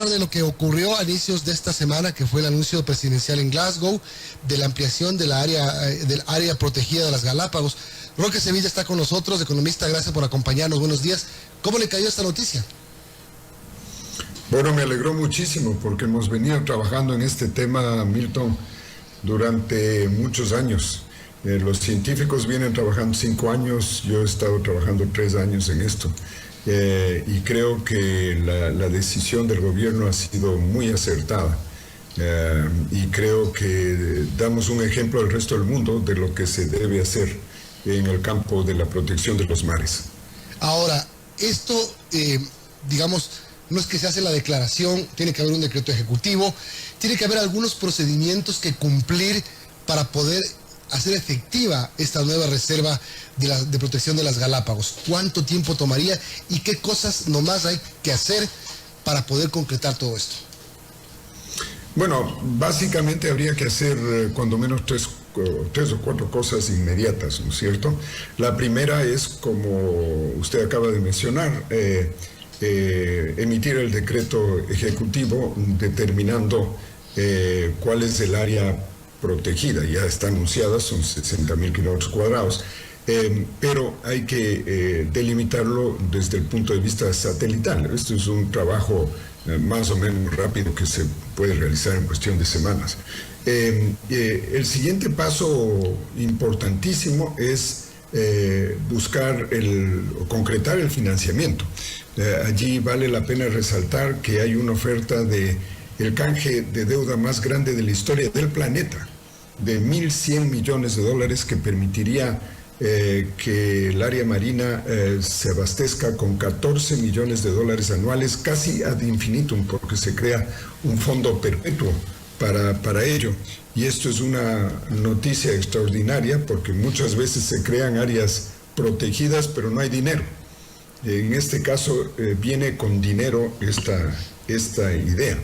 De lo que ocurrió a inicios de esta semana, que fue el anuncio presidencial en Glasgow de la ampliación del área protegida de las Galápagos. Roque Sevilla está con nosotros, economista, gracias por acompañarnos, buenos días. ¿Cómo le cayó esta noticia? Bueno, me alegró muchísimo porque hemos venido trabajando en este tema, Milton, durante muchos años. Los científicos vienen trabajando 5 años, yo he estado trabajando 3 años en esto. Y creo que la decisión del gobierno ha sido muy acertada y creo que damos un ejemplo al resto del mundo de lo que se debe hacer en el campo de la protección de los mares. Ahora, esto, digamos, no es que se hace la declaración, tiene que haber un decreto ejecutivo, tiene que haber algunos procedimientos que cumplir para poder hacer efectiva esta nueva reserva de protección de las Galápagos. ¿Cuánto tiempo tomaría y qué cosas nomás hay que hacer para poder concretar todo esto? Bueno, básicamente habría que hacer cuando menos tres o cuatro cosas inmediatas, ¿no es cierto? La primera es, como usted acaba de mencionar, emitir el decreto ejecutivo determinando cuál es el área protegida. Ya está anunciada, son 60,000 kilómetros cuadrados, pero hay que delimitarlo desde el punto de vista satelital. Esto es un trabajo más o menos rápido que se puede realizar en cuestión de semanas. El siguiente paso importantísimo es buscar o concretar el financiamiento. Allí vale la pena resaltar que hay una oferta de el canje de deuda más grande de la historia del planeta, de $1,100 millones que permitiría que el área marina se abastezca con $14 millones anuales, casi ad infinitum, porque se crea un fondo perpetuo para ello. Y esto es una noticia extraordinaria, porque muchas veces se crean áreas protegidas, pero no hay dinero. En este caso viene con dinero esta idea.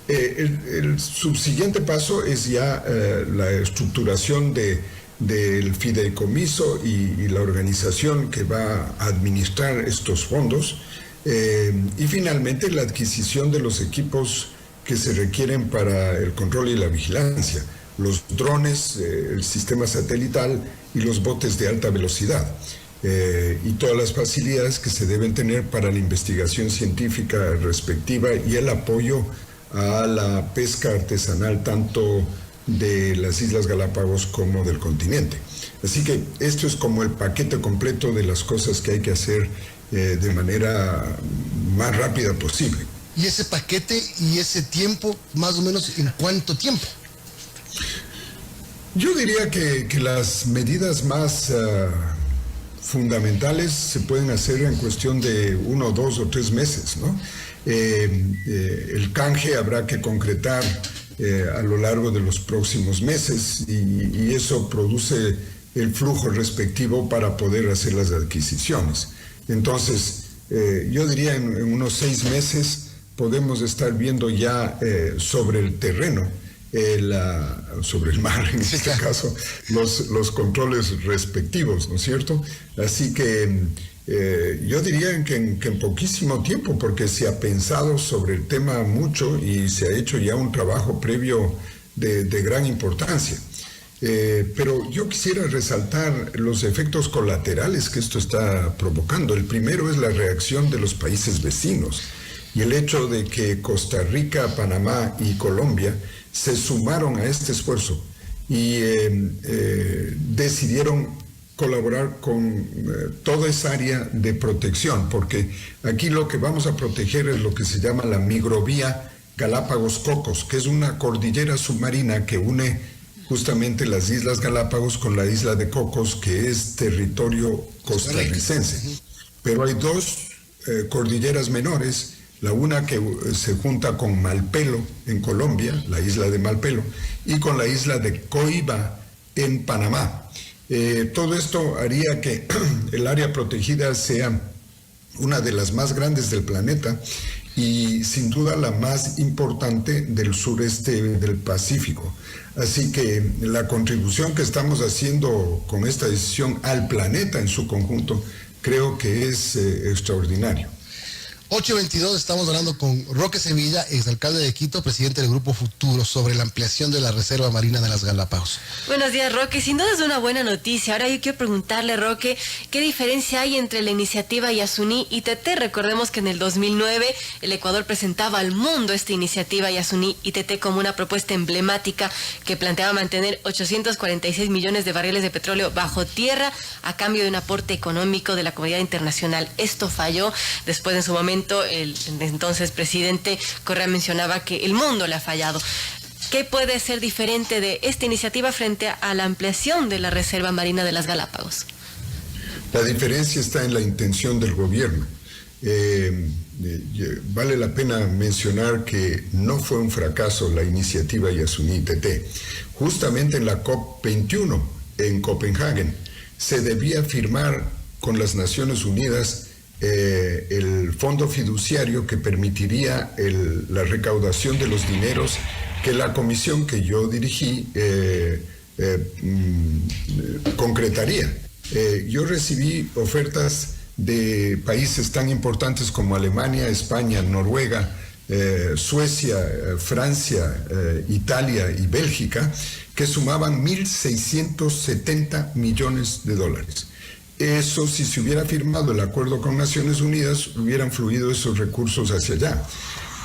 El subsiguiente paso es ya la estructuración del fideicomiso y la organización que va a administrar estos fondos, y finalmente la adquisición de los equipos que se requieren para el control y la vigilancia, los drones, el sistema satelital y los botes de alta velocidad, y todas las facilidades que se deben tener para la investigación científica respectiva y el apoyo a la pesca artesanal tanto de las Islas Galápagos como del continente. Así que esto es como el paquete completo de las cosas que hay que hacer de manera más rápida posible. ¿Y ese paquete y ese tiempo, más o menos, en cuánto tiempo? Yo diría que las medidas más fundamentales se pueden hacer en cuestión de 1, 2 o 3 meses, ¿no? El canje habrá que concretar a lo largo de los próximos meses y eso produce el flujo respectivo para poder hacer las adquisiciones. Entonces, yo diría en unos 6 meses podemos estar viendo ya sobre el terreno, sobre el mar en este caso, los controles respectivos, ¿no es cierto? Así que yo diría que en poquísimo tiempo, porque se ha pensado sobre el tema mucho y se ha hecho ya un trabajo previo de gran importancia. Pero yo quisiera resaltar los efectos colaterales que esto está provocando. El primero es la reacción de los países vecinos y el hecho de que Costa Rica, Panamá y Colombia se sumaron a este esfuerzo y decidieron colaborar con toda esa área de protección, porque aquí lo que vamos a proteger es lo que se llama la microvía Galápagos-Cocos, que es una cordillera submarina que une justamente las Islas Galápagos con la isla de Cocos, que es territorio costarricense. Pero hay 2 cordilleras menores, la una que se junta con Malpelo en Colombia, la isla de Malpelo, y con la isla de Coiba en Panamá. Todo esto haría que el área protegida sea una de las más grandes del planeta y sin duda la más importante del sureste del Pacífico. Así que la contribución que estamos haciendo con esta decisión al planeta en su conjunto creo que es extraordinario. 8:22, estamos hablando con Roque Sevilla, exalcalde de Quito, presidente del Grupo Futuro, sobre la ampliación de la Reserva Marina de las Galápagos. Buenos días, Roque. Sin duda es una buena noticia. Ahora yo quiero preguntarle, Roque, ¿qué diferencia hay entre la iniciativa Yasuní-ITT? Recordemos que en el 2009 el Ecuador presentaba al mundo esta iniciativa Yasuní-ITT como una propuesta emblemática que planteaba mantener 846 millones de barriles de petróleo bajo tierra a cambio de un aporte económico de la comunidad internacional. Esto falló. Después, en su momento, el entonces presidente Correa mencionaba que el mundo le ha fallado. ¿Qué puede ser diferente de esta iniciativa frente a la ampliación de la Reserva Marina de las Galápagos? La diferencia está en la intención del gobierno. Vale la pena mencionar que no fue un fracaso la iniciativa Yasuní-ITT. Justamente en la COP21 en Copenhague se debía firmar con las Naciones Unidas el fondo fiduciario que permitiría la recaudación de los dineros que la comisión que yo dirigí concretaría. Yo recibí ofertas de países tan importantes como Alemania, España, Noruega, Suecia, Francia, Italia y Bélgica, que sumaban 1.670 millones de dólares. Eso, si se hubiera firmado el acuerdo con Naciones Unidas, hubieran fluido esos recursos hacia allá.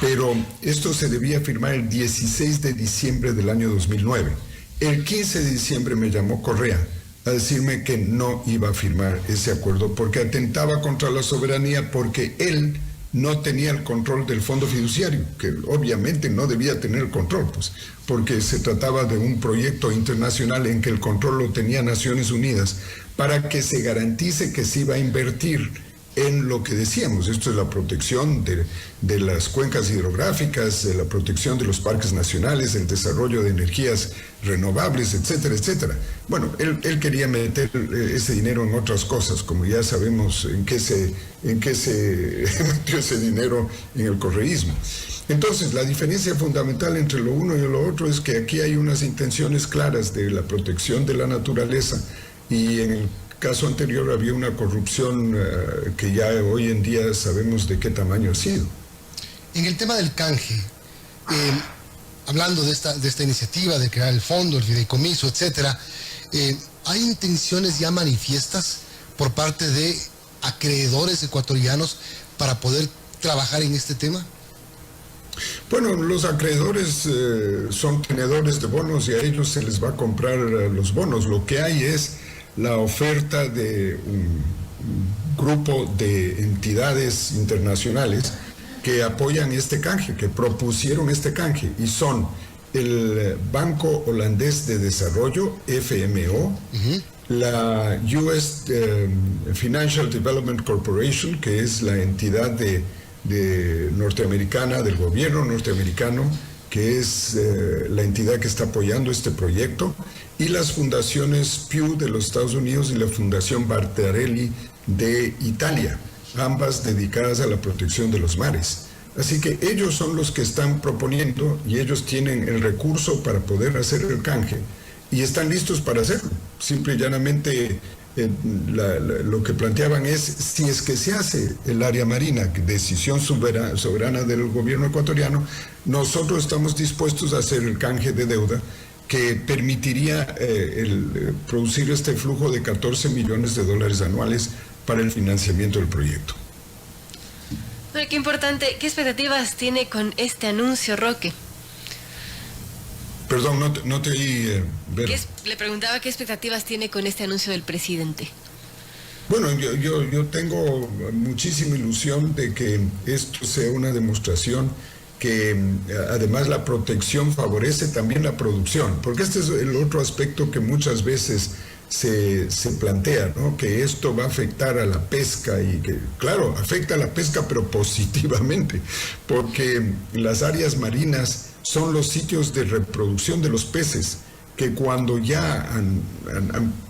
Pero esto se debía firmar el 16 de diciembre del año 2009. El 15 de diciembre me llamó Correa a decirme que no iba a firmar ese acuerdo porque atentaba contra la soberanía, porque él no tenía el control del fondo fiduciario, que obviamente no debía tener el control, pues, porque se trataba de un proyecto internacional en que el control lo tenía Naciones Unidas para que se garantice que se iba a invertir en lo que decíamos. Esto es la protección de las cuencas hidrográficas, de la protección de los parques nacionales, el desarrollo de energías renovables, etcétera, etcétera. Bueno, él quería meter ese dinero en otras cosas, como ya sabemos en qué se metió ese dinero en el correísmo. Entonces, la diferencia fundamental entre lo uno y lo otro es que aquí hay unas intenciones claras de la protección de la naturaleza, y en el caso anterior había una corrupción que ya hoy en día sabemos de qué tamaño ha sido. En el tema del canje, hablando de esta iniciativa de crear el fondo, el fideicomiso, etcétera, ¿hay intenciones ya manifiestas por parte de acreedores ecuatorianos para poder trabajar en este tema? Bueno, los acreedores son tenedores de bonos y a ellos se les va a comprar los bonos. Lo que hay es la oferta de un grupo de entidades internacionales que apoyan este canje, que propusieron este canje, y son el Banco Holandés de Desarrollo, FMO, la US Financial Development Corporation, que es la entidad norteamericana, del gobierno norteamericano, que es la entidad que está apoyando este proyecto, y las fundaciones Pew de los Estados Unidos y la Fundación Bartarelli de Italia, ambas dedicadas a la protección de los mares. Así que ellos son los que están proponiendo, y ellos tienen el recurso para poder hacer el canje y están listos para hacerlo. Simple y llanamente lo que planteaban es, si es que se hace el área marina, decisión soberana del gobierno ecuatoriano, nosotros estamos dispuestos a hacer el canje de deuda que permitiría producir este flujo de 14 millones de dólares anuales para el financiamiento del proyecto. Bueno, qué importante. ¿Qué expectativas tiene con este anuncio, Roque? Perdón, no te oí, Vera. Le preguntaba qué expectativas tiene con este anuncio del presidente. Bueno, yo tengo muchísima ilusión de que esto sea una demostración que además la protección favorece también la producción, porque este es el otro aspecto que muchas veces se plantea, ¿no? Que esto va a afectar a la pesca, y que, claro, afecta a la pesca, pero positivamente, porque las áreas marinas son los sitios de reproducción de los peces, que cuando ya han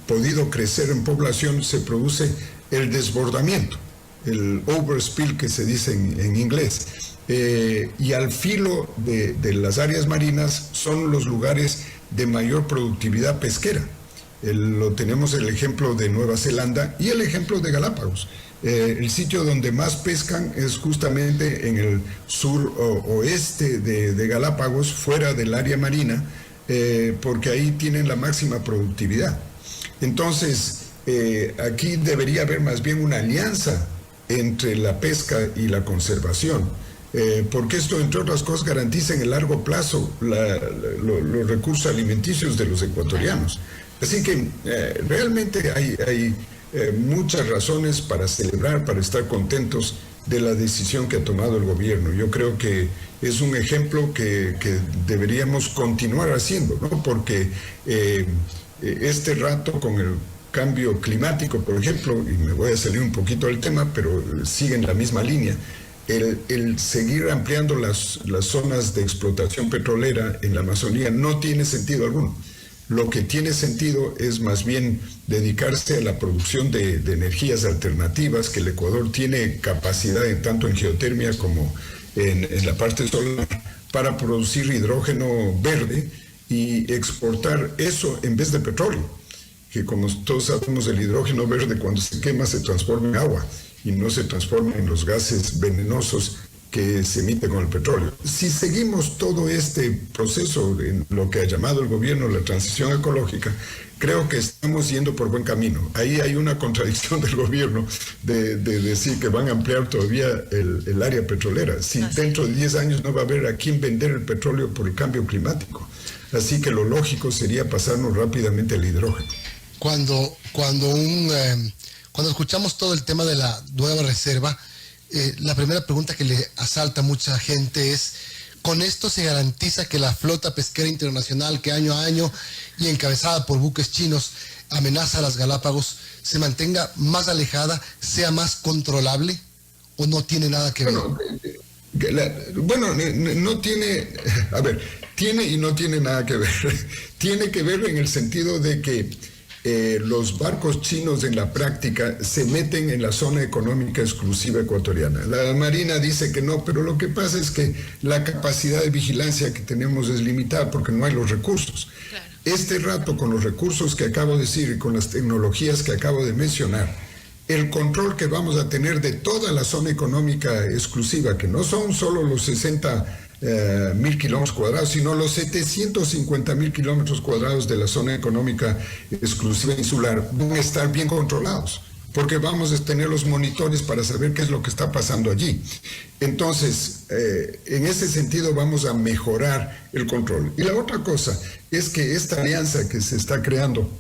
podido crecer en población, se produce el desbordamiento, el overspill que se dice en inglés. Y al filo de las áreas marinas son los lugares de mayor productividad pesquera. Tenemos el ejemplo de Nueva Zelanda y el ejemplo de Galápagos. El sitio donde más pescan es justamente en el sur oeste de Galápagos, fuera del área marina, porque ahí tienen la máxima productividad. Entonces, aquí debería haber más bien una alianza entre la pesca y la conservación, porque esto, entre otras cosas, garantiza en el largo plazo los recursos alimenticios de los ecuatorianos. Así que realmente hay muchas razones para celebrar, para estar contentos de la decisión que ha tomado el gobierno. Yo creo que es un ejemplo que deberíamos continuar haciendo, ¿no? Porque este rato con el cambio climático, por ejemplo, y me voy a salir un poquito del tema, pero sigue en la misma línea, el seguir ampliando las zonas de explotación petrolera en la Amazonía no tiene sentido alguno. Lo que tiene sentido es más bien dedicarse a la producción de energías alternativas, que el Ecuador tiene capacidad tanto en geotermia como en la parte solar para producir hidrógeno verde y exportar eso en vez de petróleo, que como todos sabemos, el hidrógeno verde cuando se quema se transforma en agua y no se transforma en los gases venenosos que se emite con el petróleo. Si seguimos todo este proceso en lo que ha llamado el gobierno la transición ecológica, creo que estamos yendo por buen camino. Ahí hay una contradicción del gobierno de decir que van a ampliar todavía el área petrolera. Si dentro de 10 años no va a haber a quién vender el petróleo por el cambio climático. Así que lo lógico sería pasarnos rápidamente al hidrógeno. Cuando escuchamos todo el tema de la nueva reserva, la primera pregunta que le asalta a mucha gente es: ¿con esto se garantiza que la flota pesquera internacional, que año a año y encabezada por buques chinos amenaza a las Galápagos, se mantenga más alejada, sea más controlable, o no tiene nada que ver? No tiene, a ver, tiene y no tiene nada que ver. Tiene que ver en el sentido de que los barcos chinos en la práctica se meten en la zona económica exclusiva ecuatoriana. La Marina dice que no, pero lo que pasa es que la capacidad de vigilancia que tenemos es limitada porque no hay los recursos. Claro. Este rato, con los recursos que acabo de decir y con las tecnologías que acabo de mencionar, el control que vamos a tener de toda la zona económica exclusiva, que no son solo los 60.000 kilómetros cuadrados, sino los 750.000 kilómetros cuadrados de la zona económica exclusiva insular, van a estar bien controlados, porque vamos a tener los monitores para saber qué es lo que está pasando allí. Entonces, en ese sentido vamos a mejorar el control. Y la otra cosa es que esta alianza que se está creando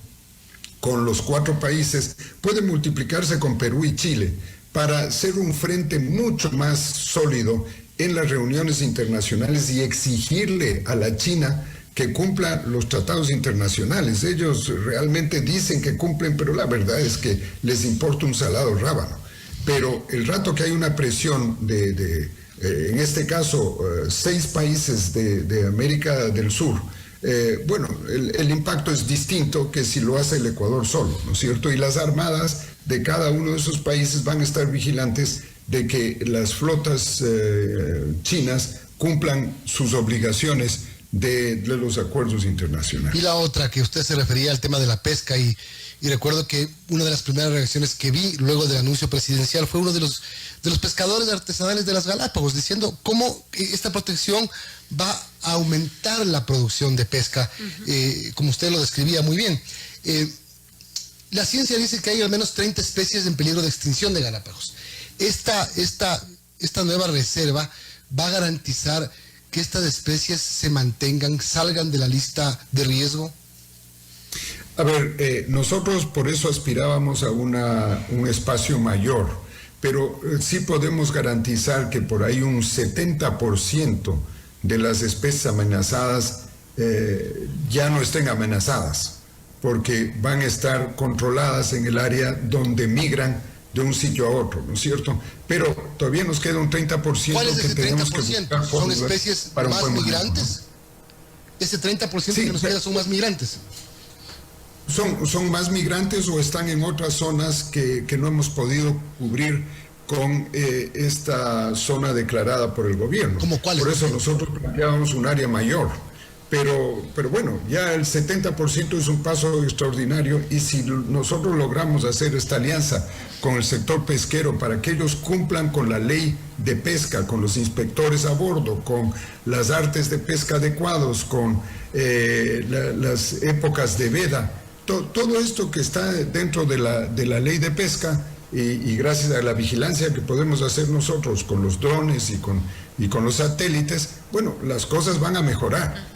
con los 4 países puede multiplicarse con Perú y Chile para ser un frente mucho más sólido en las reuniones internacionales y exigirle a la China que cumpla los tratados internacionales. Ellos realmente dicen que cumplen, pero la verdad es que les importa un salado rábano. Pero el rato que hay una presión en este caso, 6 países de América del Sur, el impacto es distinto que si lo hace el Ecuador solo, ¿no es cierto? Y las armadas de cada uno de esos países van a estar vigilantes de que las flotas chinas cumplan sus obligaciones de los acuerdos internacionales. Y la otra, que usted se refería al tema de la pesca, y recuerdo que una de las primeras reacciones que vi luego del anuncio presidencial fue uno de los pescadores artesanales de las Galápagos, diciendo cómo esta protección va a aumentar la producción de pesca, como usted lo describía muy bien. La ciencia dice que hay al menos 30 especies en peligro de extinción de Galápagos. Esta nueva reserva va a garantizar que estas especies se mantengan, salgan de la lista de riesgo. A ver, nosotros por eso aspirábamos a un espacio mayor, pero sí podemos garantizar que por ahí un 70% de las especies amenazadas ya no estén amenazadas, porque van a estar controladas en el área donde migran de un sitio a otro, ¿no es cierto? Pero todavía nos queda un 30%. ¿Cuál es ese 30%? ¿Son especies más migrantes? ¿Ese 30% que nos queda son más migrantes? Son más migrantes o están en otras zonas que no hemos podido cubrir con esta zona declarada por el gobierno. ¿Cómo cuáles? Por eso nosotros planteábamos un área mayor. pero bueno, ya el 70% es un paso extraordinario, y si nosotros logramos hacer esta alianza con el sector pesquero para que ellos cumplan con la ley de pesca, con los inspectores a bordo, con las artes de pesca adecuados, con las épocas de veda, todo esto que está dentro de la ley de pesca, y gracias a la vigilancia que podemos hacer nosotros con los drones y con los satélites, bueno, las cosas van a mejorar.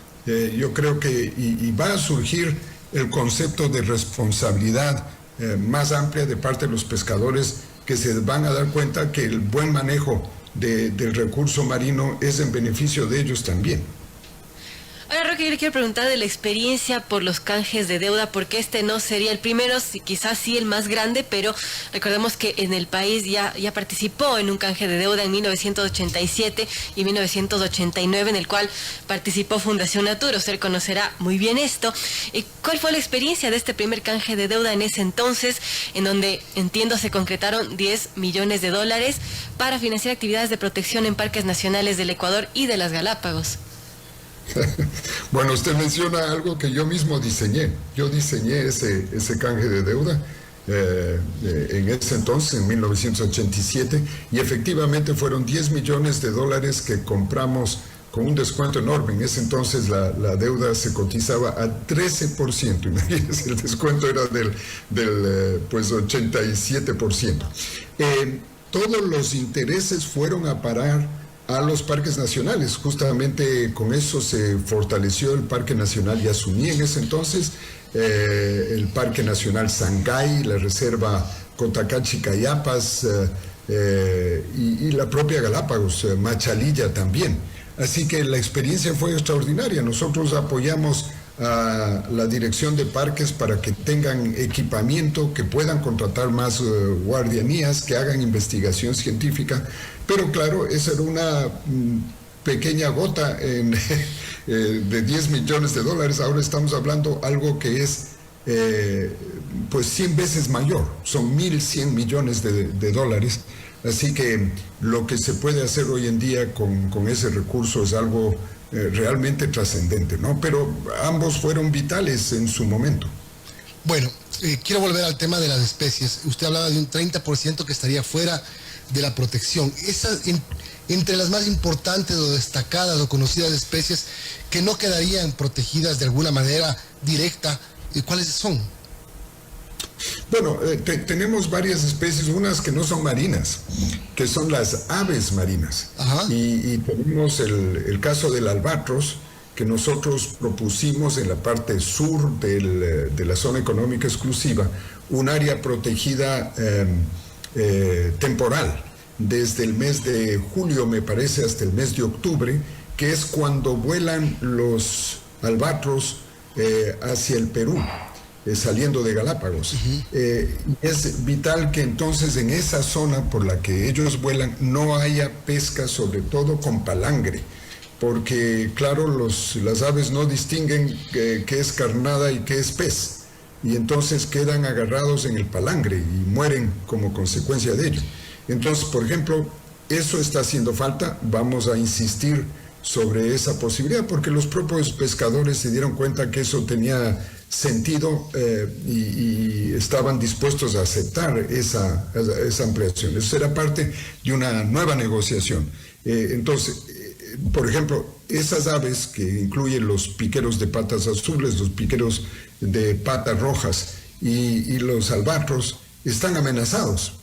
Yo creo que y va a surgir el concepto de responsabilidad más amplia de parte de los pescadores, que se van a dar cuenta que el buen manejo del recurso marino es en beneficio de ellos también. Ahora, Roque, yo le quiero preguntar de la experiencia por los canjes de deuda, porque este no sería el primero, quizás sí el más grande, pero recordemos que en el país ya participó en un canje de deuda en 1987 y 1989, en el cual participó Fundación Natura. Usted conocerá muy bien esto. ¿Cuál fue la experiencia de este primer canje de deuda en ese entonces, en donde, entiendo, se concretaron 10 millones de dólares para financiar actividades de protección en parques nacionales del Ecuador y de las Galápagos? Bueno, usted menciona algo que yo mismo diseñé. Yo diseñé ese canje de deuda en ese entonces, en 1987, y efectivamente fueron 10 millones de dólares que compramos con un descuento enorme. En ese entonces la deuda se cotizaba a 13%, imagínense, el descuento era del 87%. Todos los intereses fueron a parar a los parques nacionales. Justamente con eso se fortaleció el Parque Nacional Yasuní en ese entonces, el Parque Nacional Sangay, la Reserva Cotacachi-Cayapas, y la propia Galápagos, Machalilla también. Así que la experiencia fue extraordinaria. Nosotros apoyamos a la dirección de parques para que tengan equipamiento, que puedan contratar más guardianías, que hagan investigación científica. Pero claro, esa era una pequeña gota de 10 millones de dólares. Ahora estamos hablando algo que es pues 100 veces mayor, son 1.100 millones de dólares. Así que lo que se puede hacer hoy en día con ese recurso es algo realmente trascendente, ¿no? Pero ambos fueron vitales en su momento. Bueno, quiero volver al tema de las especies. Usted hablaba de un 30% que estaría fuera de la protección. Entre las más importantes o destacadas o conocidas especies que no quedarían protegidas de alguna manera directa, ¿cuáles son? Bueno, tenemos varias especies, unas que no son marinas, que son las aves marinas. Y tenemos el caso del albatros, que nosotros propusimos en la parte sur de la zona económica exclusiva, un área protegida temporal, desde el mes de julio, me parece, hasta el mes de octubre, que es cuando vuelan los albatros hacia el Perú, saliendo de Galápagos. Es vital que entonces en esa zona por la que ellos vuelan no haya pesca, sobre todo con palangre, porque claro, las aves no distinguen qué es carnada y qué es pez, y entonces quedan agarrados en el palangre y mueren como consecuencia de ello. Entonces, por ejemplo, eso está haciendo falta. Vamos a insistir sobre esa posibilidad, porque los propios pescadores se dieron cuenta que eso tenía sentido y estaban dispuestos a aceptar esa ampliación. Eso era parte de una nueva negociación. Entonces, por ejemplo, esas aves que incluyen los piqueros de patas azules, los piqueros de patas rojas y los albatros están amenazados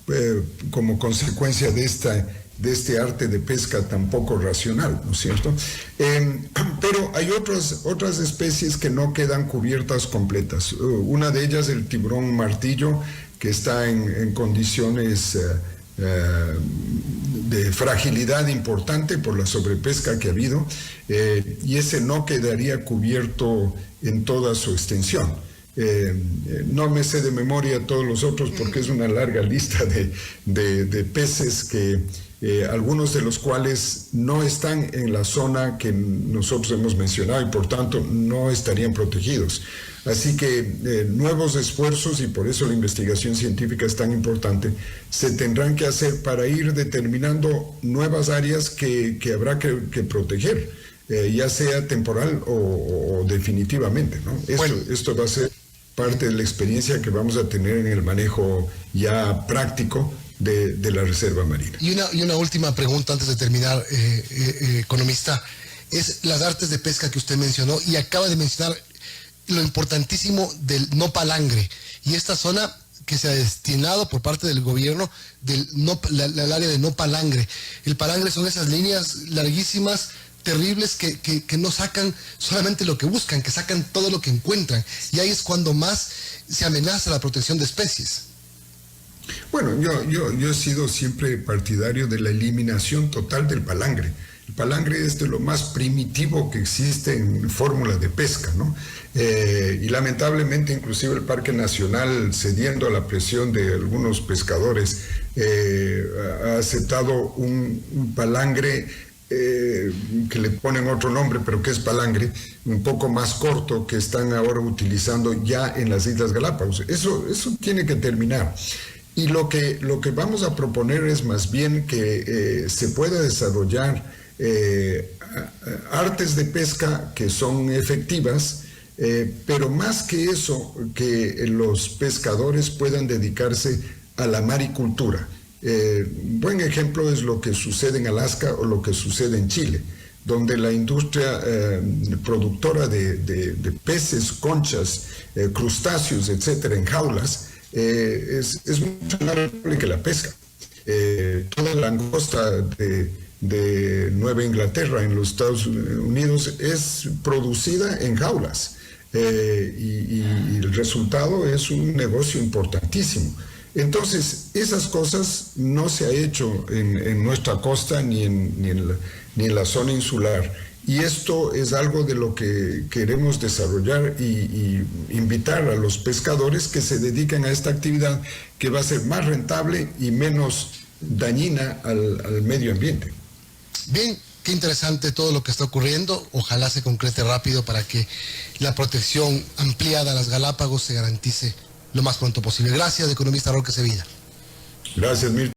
como consecuencia de este arte de pesca tan poco racional, ¿no es cierto? Pero hay otras especies que no quedan cubiertas completas. Una de ellas, el tiburón martillo, que está en condiciones de fragilidad importante por la sobrepesca que ha habido, y ese no quedaría cubierto en toda su extensión. No me sé de memoria todos los otros porque es una larga lista de peces que algunos de los cuales no están en la zona que nosotros hemos mencionado y por tanto no estarían protegidos. Así que nuevos esfuerzos, y por eso la investigación científica es tan importante, se tendrán que hacer para ir determinando nuevas áreas que habrá que proteger. ya sea temporal o definitivamente, ¿no? Esto va a ser parte de la experiencia que vamos a tener en el manejo ya práctico de la reserva marina. Y una última pregunta antes de terminar, economista, es las artes de pesca que usted mencionó y acaba de mencionar lo importantísimo del no palangre y esta zona que se ha destinado por parte del gobierno del área de no palangre. El palangre son esas líneas larguísimas, terribles, que no sacan solamente lo que buscan, que sacan todo lo que encuentran. Y ahí es cuando más se amenaza la protección de especies. Bueno, yo he sido siempre partidario de la eliminación total del palangre. El palangre es de lo más primitivo que existe en fórmula de pesca, ¿no? Y lamentablemente inclusive el Parque Nacional, cediendo a la presión de algunos pescadores, ha aceptado un palangre que le ponen otro nombre, pero que es palangre, un poco más corto, que están ahora utilizando ya en las Islas Galápagos. Eso tiene que terminar. Y lo que vamos a proponer es más bien que se pueda desarrollar artes de pesca que son efectivas, pero más que eso, que los pescadores puedan dedicarse a la maricultura. Buen ejemplo es lo que sucede en Alaska o lo que sucede en Chile, donde la industria productora de peces, conchas, crustáceos, etcétera, en jaulas, es mucho más rentable que la pesca. Toda la langosta de Nueva Inglaterra en los Estados Unidos es producida en jaulas y el resultado es un negocio importantísimo. Entonces, esas cosas no se ha hecho en nuestra costa ni en la zona insular. Y esto es algo de lo que queremos desarrollar y invitar a los pescadores que se dediquen a esta actividad que va a ser más rentable y menos dañina al medio ambiente. Bien, qué interesante todo lo que está ocurriendo. Ojalá se concrete rápido para que la protección ampliada a las Galápagos se garantice lo más pronto posible. Gracias, economista Roque Sevilla. Gracias, Milton.